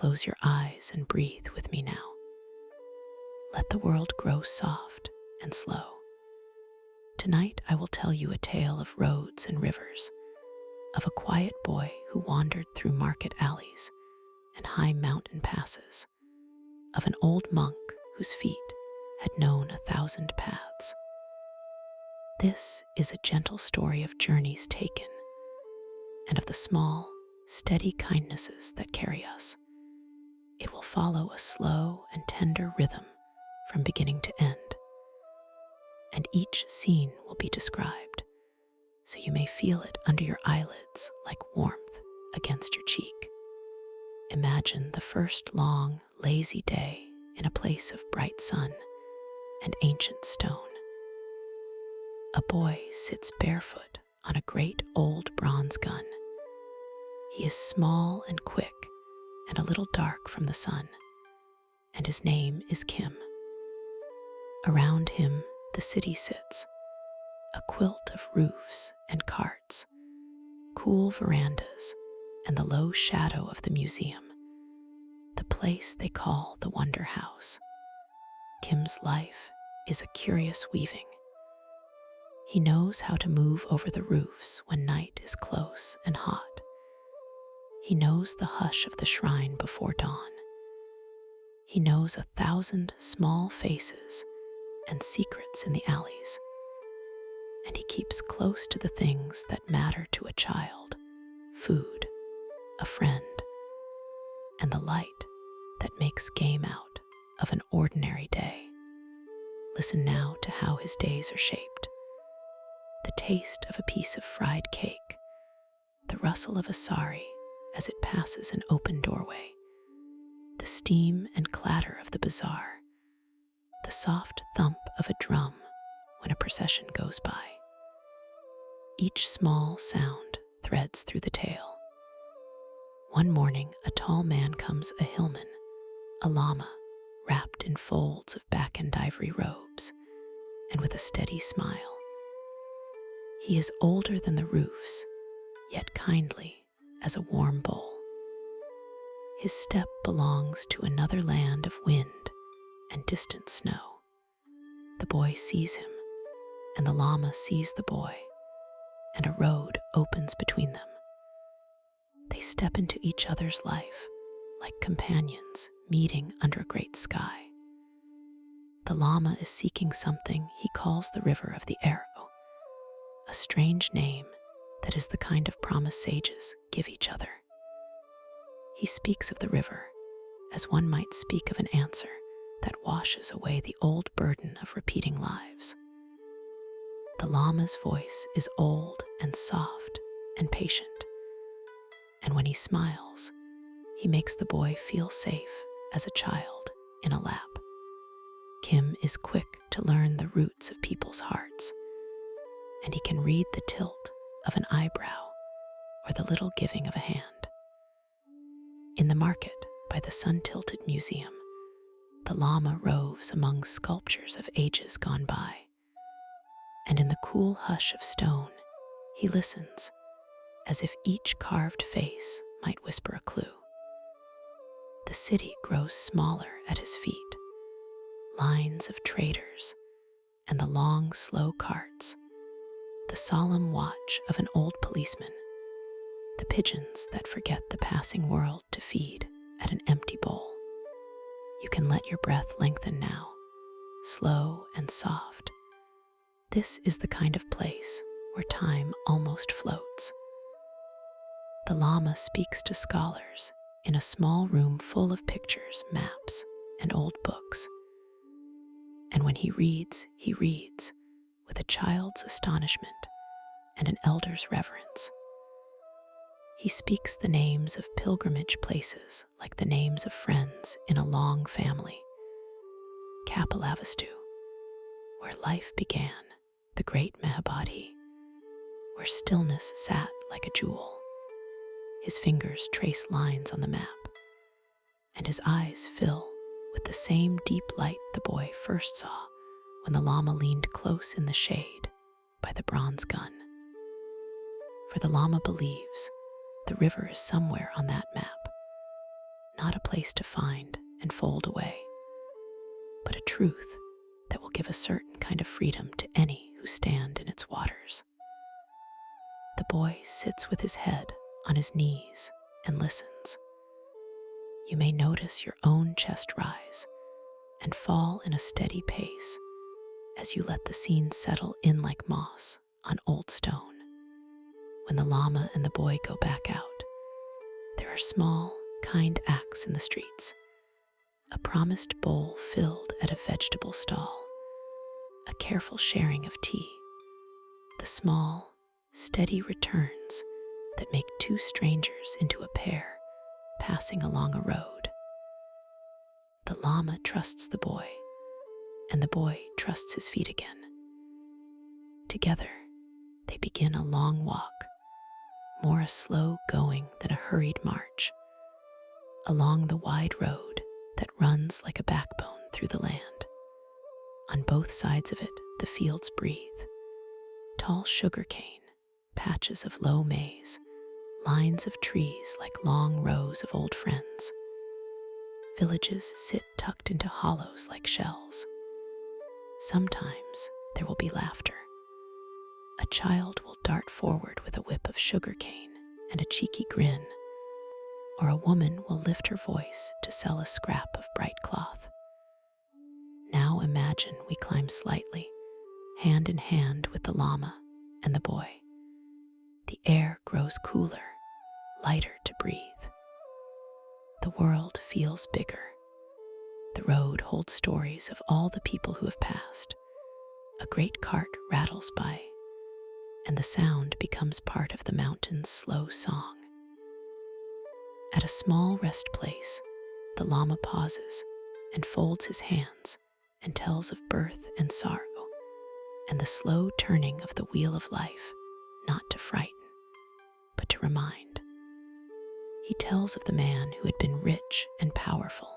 Close your eyes and breathe with me now. Let the world grow soft and slow. Tonight I will tell you a tale of roads and rivers, of a quiet boy who wandered through market alleys and high mountain passes, of an old monk whose feet had known 1,000 paths. This is a gentle story of journeys taken and of the small, steady kindnesses that carry us. It will follow a slow and tender rhythm from beginning to end, and each scene will be described so you may feel it under your eyelids like warmth against your cheek. Imagine the first long, lazy day in a place of bright sun and ancient stone. A boy sits barefoot on a great old bronze gun. He is small and quick and a little dark from the sun, and his name is Kim. Around him, the city sits, a quilt of roofs and carts, cool verandas, and the low shadow of the museum, the place they call the Wonder House. Kim's life is a curious weaving. He knows how to move over the roofs when night is close and hot. He knows the hush of the shrine before dawn. He knows 1,000 small faces and secrets in the alleys. And he keeps close to the things that matter to a child: food, a friend, and the light that makes game out of an ordinary day. Listen now to how his days are shaped. The taste of a piece of fried cake, the rustle of a sari as it passes an open doorway, the steam and clatter of the bazaar, the soft thump of a drum when a procession goes by. Each small sound threads through the tale. One morning, a tall man comes a hillman, a Lama, wrapped in folds of back-and ivory robes, and with a steady smile. He is older than the roofs, yet kindly as a warm bowl. His step belongs to another land of wind and distant snow. The boy sees him, and the Lama sees the boy, and a road opens between them. They step into each other's life like companions meeting under a great sky. The Lama is seeking something he calls the river of the arrow, a strange name that is the kind of promise sages give each other. He speaks of the river as one might speak of an answer that washes away the old burden of repeating lives. The Lama's voice is old and soft and patient, and when he smiles, he makes the boy feel safe as a child in a lap. Kim is quick to learn the roots of people's hearts, and he can read the tilt of an eyebrow or the little giving of a hand. In the market by the sun-tilted museum, the Lama roves among sculptures of ages gone by, and in the cool hush of stone, he listens as if each carved face might whisper a clue. The city grows smaller at his feet, lines of traders and the long, slow carts, the solemn watch of an old policeman, the pigeons that forget the passing world to feed at an empty bowl. You can let your breath lengthen now, slow and soft. This is the kind of place where time almost floats. The Lama speaks to scholars in a small room full of pictures, maps, and old books. And when he reads with a child's astonishment and an elder's reverence. He speaks the names of pilgrimage places like the names of friends in a long family. Kapilavastu, where life began, the great Mahabodhi, where stillness sat like a jewel. His fingers trace lines on the map, and his eyes fill with the same deep light the boy first saw when the Lama leaned close in the shade by the bronze gun. For the Lama believes the river is somewhere on that map, not a place to find and fold away, but a truth that will give a certain kind of freedom to any who stand in its waters. The boy sits with his head on his knees and listens. You may notice your own chest rise and fall in a steady pace as you let the scene settle in like moss on old stone. When the Lama and the boy go back out, there are small, kind acts in the streets. A promised bowl filled at a vegetable stall, a careful sharing of tea, the small, steady returns that make two strangers into a pair passing along a road. The Lama trusts the boy, and the boy trusts his feet again. Together, they begin a long walk, more a slow going than a hurried march, along the wide road that runs like a backbone through the land. On both sides of it, the fields breathe. Tall sugarcane, patches of low maize, lines of trees like long rows of old friends. Villages sit tucked into hollows like shells. Sometimes there will be laughter. A child will dart forward with a whip of sugarcane and a cheeky grin, or a woman will lift her voice to sell a scrap of bright cloth. Now imagine we climb slightly, hand in hand with the Lama and the boy. The air grows cooler, lighter to breathe. The world feels bigger. The road holds stories of all the people who have passed. A great cart rattles by, and the sound becomes part of the mountain's slow song. At a small rest place, the Lama pauses and folds his hands and tells of birth and sorrow and the slow turning of the wheel of life, not to frighten, but to remind. He tells of the man who had been rich and powerful,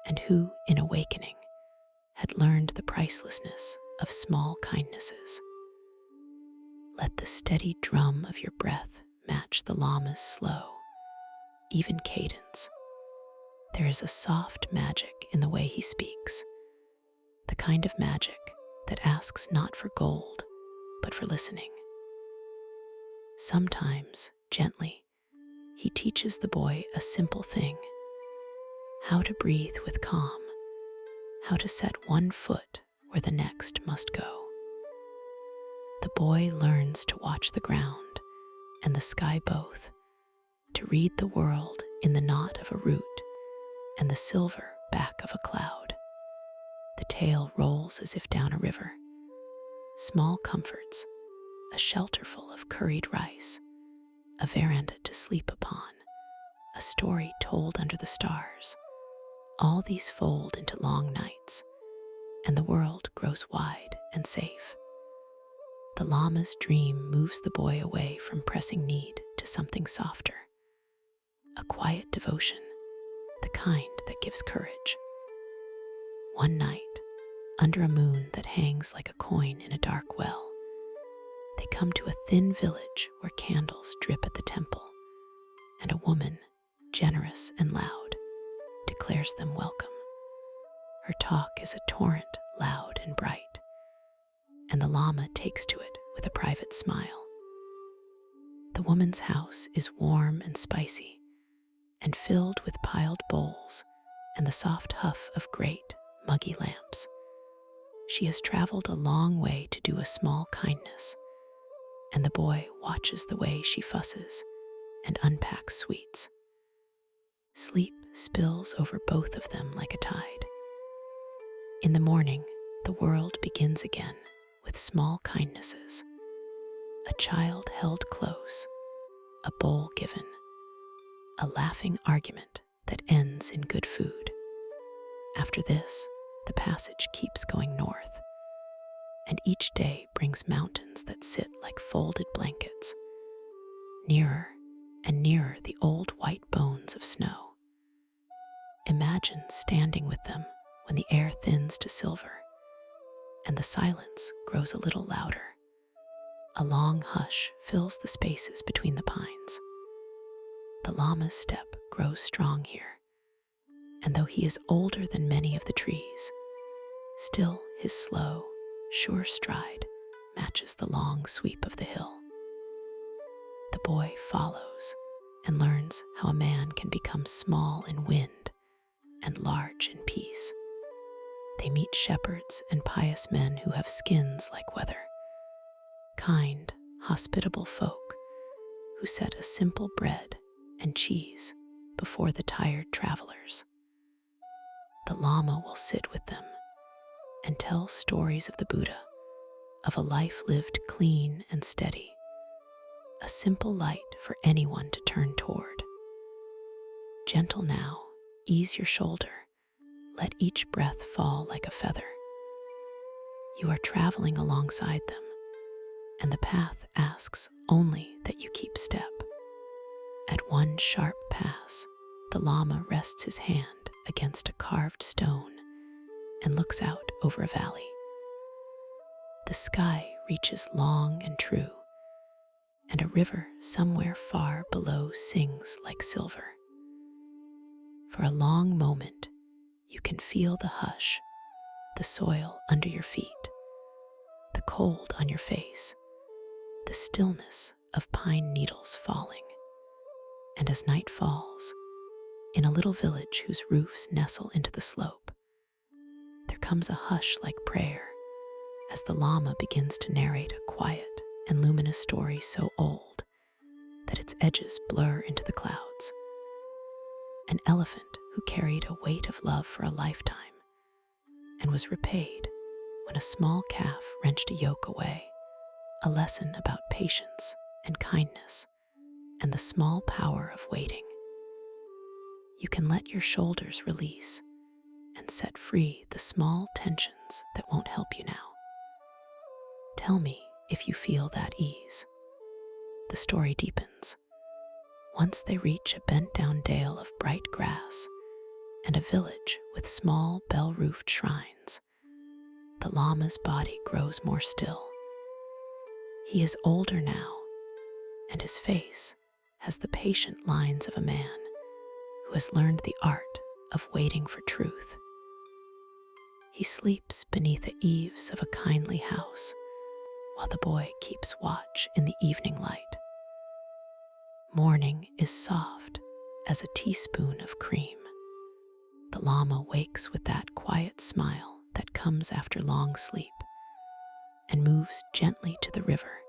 and who, in awakening, had learned the pricelessness of small kindnesses. Let the steady drum of your breath match the Lama's slow, even cadence. There is a soft magic in the way he speaks, the kind of magic that asks not for gold, but for listening. Sometimes, gently, he teaches the boy a simple thing: how to breathe with calm, how to set one foot where the next must go. The boy learns to watch the ground and the sky both, to read the world in the knot of a root and the silver back of a cloud. The tale rolls as if down a river. Small comforts, a shelter full of curried rice, a veranda to sleep upon, a story told under the stars. All these fold into long nights, and the world grows wide and safe. The Lama's dream moves the boy away from pressing need to something softer, a quiet devotion, the kind that gives courage. One night, under a moon that hangs like a coin in a dark well, they come to a thin village where candles drip at the temple, and a woman, generous and loud, declares them welcome. Her talk is a torrent, loud and bright, and the Lama takes to it with a private smile. The woman's house is warm and spicy, and filled with piled bowls and the soft huff of great, muggy lamps. She has traveled a long way to do a small kindness, and the boy watches the way she fusses and unpacks sweets. Sleep spills over both of them like a tide. In the morning, the world begins again with small kindnesses. A child held close, a bowl given, a laughing argument that ends in good food. After this, the passage keeps going north, and each day brings mountains that sit like folded blankets, nearer and nearer the old white bones of snow. Imagine standing with them when the air thins to silver, and the silence grows a little louder. A long hush fills the spaces between the pines. The Lama's step grows strong here, and though he is older than many of the trees, still his slow, sure stride matches the long sweep of the hill. The boy follows and learns how a man can become small in wind and large in peace. They meet shepherds and pious men who have skins like weather, kind, hospitable folk who set a simple bread and cheese before the tired travelers. The Lama will sit with them and tell stories of the Buddha, of a life lived clean and steady, a simple light for anyone to turn toward. Gentle now, ease your shoulder, let each breath fall like a feather. You are traveling alongside them, and the path asks only that you keep step. At one sharp pass, the Lama rests his hand against a carved stone and looks out over a valley. The sky reaches long and true, and a river somewhere far below sings like silver. For a long moment, you can feel the hush, the soil under your feet, the cold on your face, the stillness of pine needles falling. And as night falls, in a little village whose roofs nestle into the slope, there comes a hush like prayer as the Lama begins to narrate a quiet and luminous story so old that its edges blur into the clouds. An elephant who carried a weight of love for a lifetime and was repaid when a small calf wrenched a yoke away, a lesson about patience and kindness and the small power of waiting. You can let your shoulders release and set free the small tensions that won't help you now. Tell me if you feel that ease. The story deepens. Once they reach a bent-down dale of bright grass and a village with small bell-roofed shrines, the Lama's body grows more still. He is older now, and his face has the patient lines of a man who has learned the art of waiting for truth. He sleeps beneath the eaves of a kindly house while the boy keeps watch in the evening light. Morning is soft as a teaspoon of cream. The Lama wakes with that quiet smile that comes after long sleep and moves gently to the river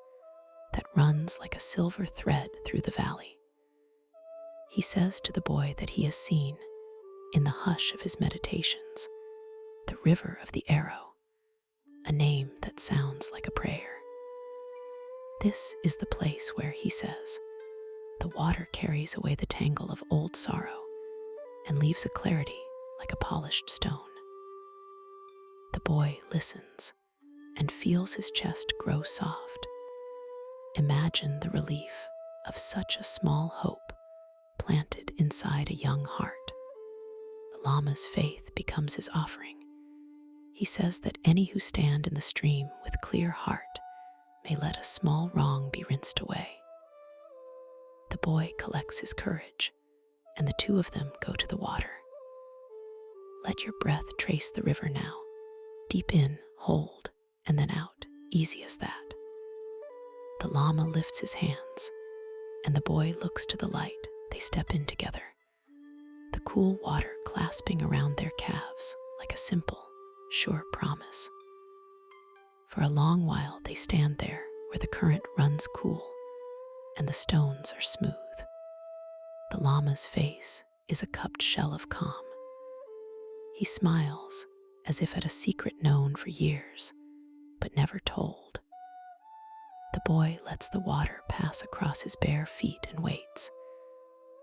that runs like a silver thread through the valley. He says to the boy that he has seen, in the hush of his meditations, the river of the arrow, a name that sounds like a prayer. This is the place where, he says, the water carries away the tangle of old sorrow and leaves a clarity like a polished stone. The boy listens and feels his chest grow soft. Imagine the relief of such a small hope planted inside a young heart. The Lama's faith becomes his offering. He says that any who stand in the stream with clear heart may let a small wrong be rinsed away. The boy collects his courage, and the two of them go to the water. Let your breath trace the river now. Deep in, hold, and then out, easy as that. The Lama lifts his hands, and the boy looks to the light. They step in together, the cool water clasping around their calves like a simple, sure promise. For a long while they stand there where the current runs cool and the stones are smooth. The Lama's face is a cupped shell of calm. He smiles as if at a secret known for years, but never told. The boy lets the water pass across his bare feet and waits,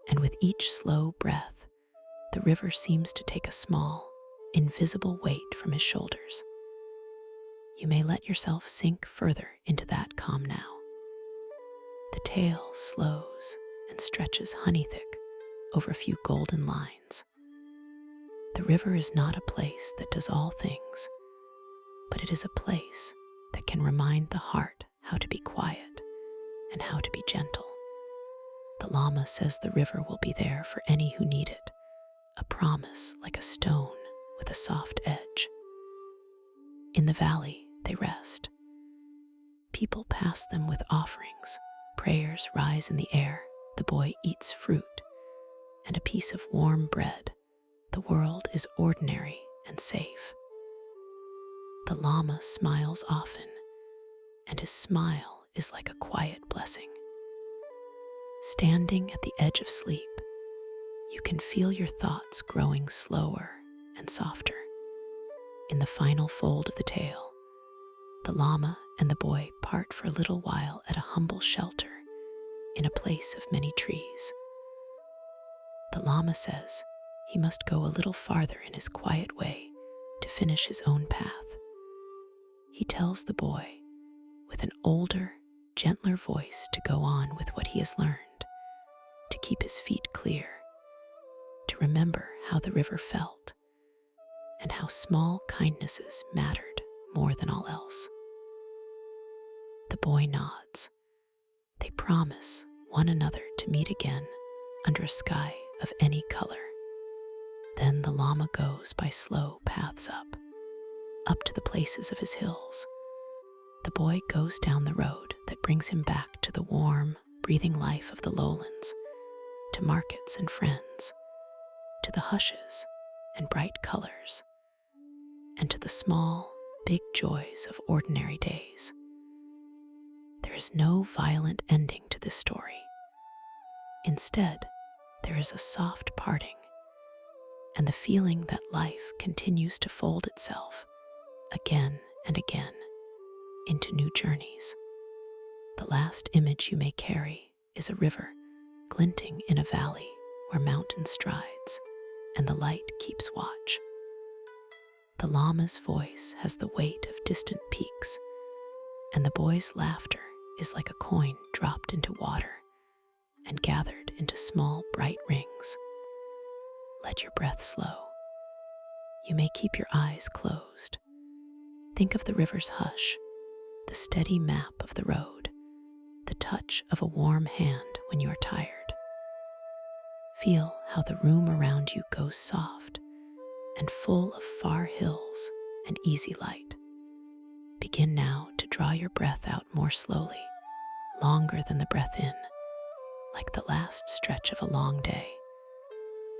and with each slow breath, the river seems to take a small, invisible weight from his shoulders. You may let yourself sink further into that calm now. The tale slows and stretches honey-thick over a few golden lines. The river is not a place that does all things, but it is a place that can remind the heart how to be quiet and how to be gentle. The Lama says the river will be there for any who need it, a promise like a stone with a soft edge. In the valley, they rest. People pass them with offerings. Prayers rise in the air. The boy eats fruit and a piece of warm bread. The world is ordinary and safe. The Lama smiles often, and his smile is like a quiet blessing. Standing at the edge of sleep, you can feel your thoughts growing slower and softer. In the final fold of the tale, the Lama and the boy part for a little while at a humble shelter in a place of many trees. The Lama says he must go a little farther in his quiet way to finish his own path. He tells the boy, with an older, gentler voice, to go on with what he has learned, to keep his feet clear, to remember how the river felt, and how small kindnesses mattered more than all else. The boy nods. They promise one another to meet again under a sky of any color. Then the Lama goes by slow paths up to the places of his hills. The boy goes down the road that brings him back to the warm, breathing life of the lowlands, to markets and friends, to the hushes and bright colors, and to the small, big joys of ordinary days. There is no violent ending to this story. Instead, there is a soft parting, and the feeling that life continues to fold itself again and again into new journeys. The last image you may carry is a river glinting in a valley where mountain strides and the light keeps watch. The Lama's voice has the weight of distant peaks, and the boy's laughter is like a coin dropped into water and gathered into small, bright rings. Let your breath slow. You may keep your eyes closed. Think of the river's hush, the steady map of the road, the touch of a warm hand when you are tired. Feel how the room around you goes soft and full of far hills and easy light. Begin now to draw your breath out more slowly, longer than the breath in, like the last stretch of a long day,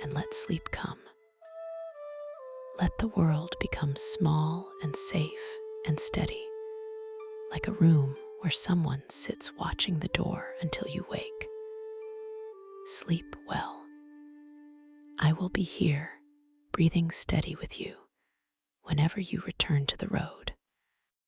and let sleep come. Let the world become small and safe and steady, like a room where someone sits watching the door until you wake. Sleep well. I will be here, breathing steady with you, whenever you return to the road.